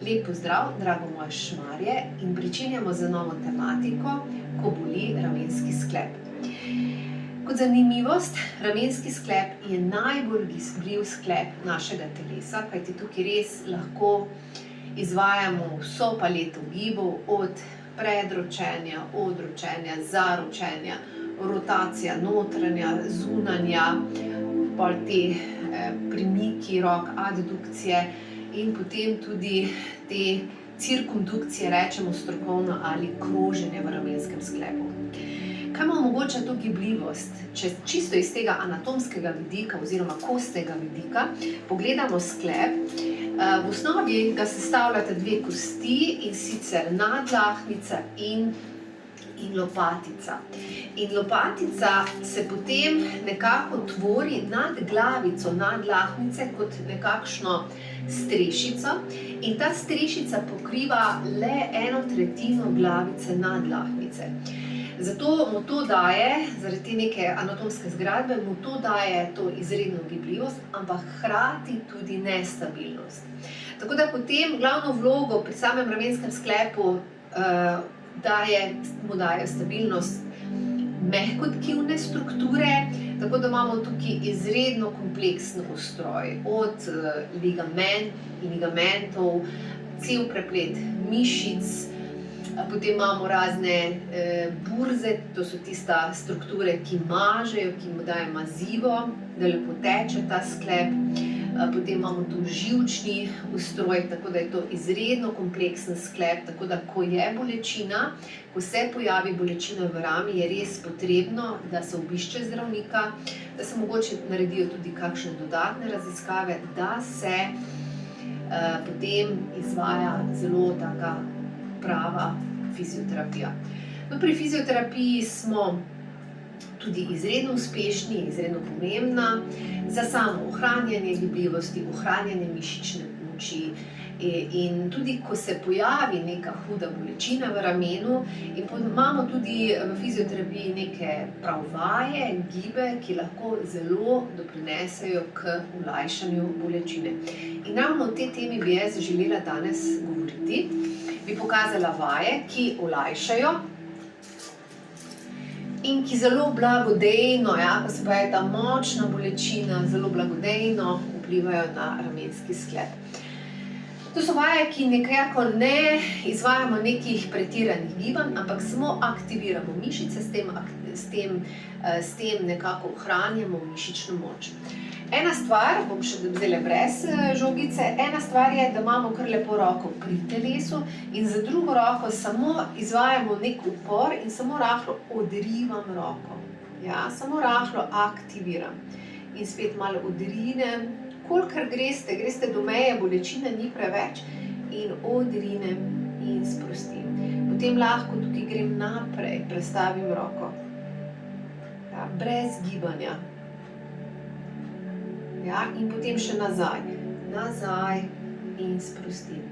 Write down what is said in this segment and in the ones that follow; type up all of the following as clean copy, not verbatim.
Lep pozdrav, drago moje šmarje, in pričenjamo z novo tematiko, ko boli ramenski sklep. Kot zanimivost, ramenski sklep je najbolj gibljiv sklep našega telesa, kajti tukaj res lahko izvajamo vso paleto gibov, od predročenja, odročenja, zaročenja, rotacija notranja, zunanja, pol te premiki rok, addukcije in potem tudi te cirkumdukcije, rečemo strokovno, ali kroženje v ramenskem sklepu. Kaj ima omogoča to gibljivost? Če čisto iz tega anatomskega vidika oziroma kostnega vidika pogledamo sklep, v osnovi ga sestavljata dve kosti, in sicer nadlahnica in lopatica. In lopatica se potem nekako tvori nad glavico nadlahnice kot nekakšno strešico, in ta strešica pokriva le 1/3 glavice nadlahnice. Zato mu to daje, zaradi te neke anatomske zgradbe, mu to daje to izredno gibljivost, ampak hkrati tudi nestabilnost. Tako da potem glavno vlogo pri samem ramenskem sklepu mu daje stabilnost mehkotkivne strukture, tako da imamo tukaj izredno kompleksen ustroj, od ligamentov, cel preplet mišic, potem imamo razne burze, to so tista strukture, ki mažejo, ki mu daje mazivo, da lepo teče ta sklep. Potem imamo tu živčni ustroj, tako da je to izredno kompleksen sklep, tako da ko je bolečina, ko se pojavi bolečina v rami, je res potrebno, da se obišče zdravnika, da se mogoče naredijo tudi kakšne dodatne raziskave, da se potem izvaja zelo taka prava fizioterapija. No, pri fizioterapiji smo tudi izredno uspešni, izredno pomembna za samo ohranjanje gibljivosti, ohranjanje mišične moči, in tudi ko se pojavi neka huda bolečina v ramenu, imamo tudi v fizioterapiji neke prav vaje, gibe, ki lahko zelo doprinesejo k olajšanju bolečine. In ravno o tej temi bi jaz želela danes govoriti. Bi pokazala vaje, ki olajšajo in ki zelo blagodejno, ko se pojavi ta močna bolečina, zelo blagodejno vplivajo na ramenski sklep. To so vaje, ki nekako ne izvajamo nekih pretiranih gibanj, ampak samo aktiviramo mišice, s tem nekako ohranjamo mišično moč. Ena stvar, bom še vzela brez žogice, ena stvar je, da imamo kar lepo roko pri telesu in za drugo roko samo izvajamo nek upor in samo rahlo odrivam roko. Samo rahlo aktiviram. In spet malo odrinem, kolikor greste do meje, bolečine ni preveč, in odrinem in sprostim. Potem lahko tukaj grem naprej, prestavim roko. Brez gibanja. In potem še nazaj. Nazaj in sprostim.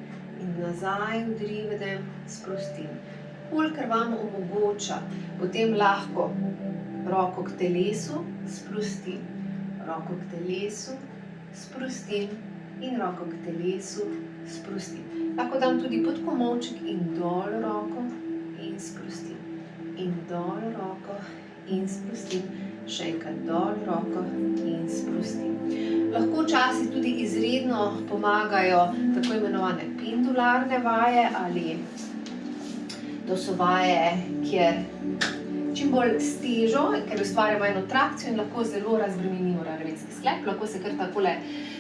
In nazaj odrivnem, sprostim. Kolikor vam omogoča, potem lahko roko k telesu sprostim. Roko k telesu sprostim in roko k telesu sprostim. Lahko dam tudi pod komolček in dol roko in sprostim. In dol roko in sprostim. Še enkrat dol roko in sprostim. Lahko včasih tudi izredno pomagajo tako imenovane pendularne vaje, ali to so vaje, kjer čim bolj s težo, ker ustvarjamo eno trakcijo in lahko zelo razbremenimo ramenski sklep, lahko se kar takole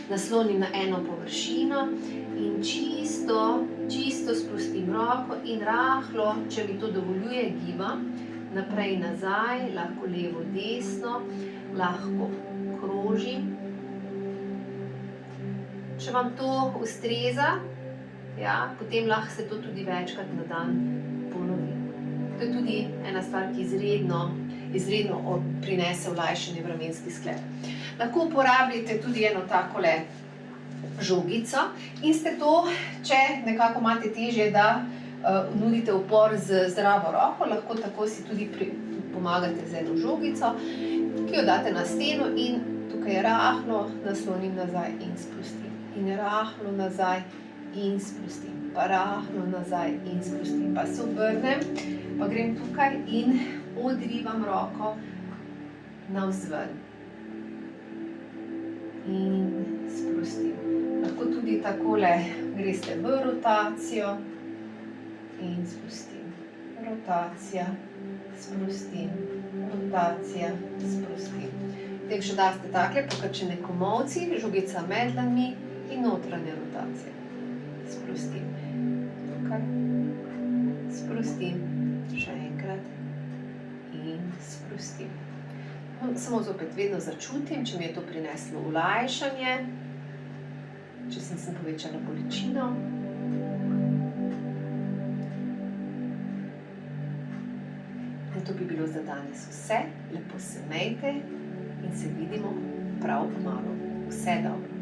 naslonim na eno površino in čisto sprostim roko in rahlo, če mi to dovoljuje, gibam naprej in nazaj, lahko levo, desno, lahko krožim. Če vam to ustreza, potem lahko se to tudi večkrat na dan ponovi. To je tudi ena stvar, ki izredno prinese olajšanje v ramenski sklep. Lahko uporabljate tudi eno takole žogico in ste to, če nekako imate težje, da nudite upor z zdravo roko, lahko tako si tudi pomagate z eno žogico, ki jo date na steno in tukaj rahlo naslonim nazaj in spustim. In rahlo nazaj in spustim. pa rahlo nazaj in spustim. Pa se obrnem, pa grem tukaj in odrivam roko navzven. In sprostim. Lahko tudi takole greste v rotacijo in spustim. Rotacija, sprostim. Rotacija, sprostim. Potem še daste takle pokrčene komolci, žogica med dlanmi in notranja rotacija. Sprostim. Tukaj. Sprostim. Še enkrat. In sprostim. Samo zopet vedno začutim, če mi je to prineslo olajšanje, če sem povečala bolečino. In to bi bilo za danes vse. Lepo se imejte in se vidimo prav kmalu. Vse dobro.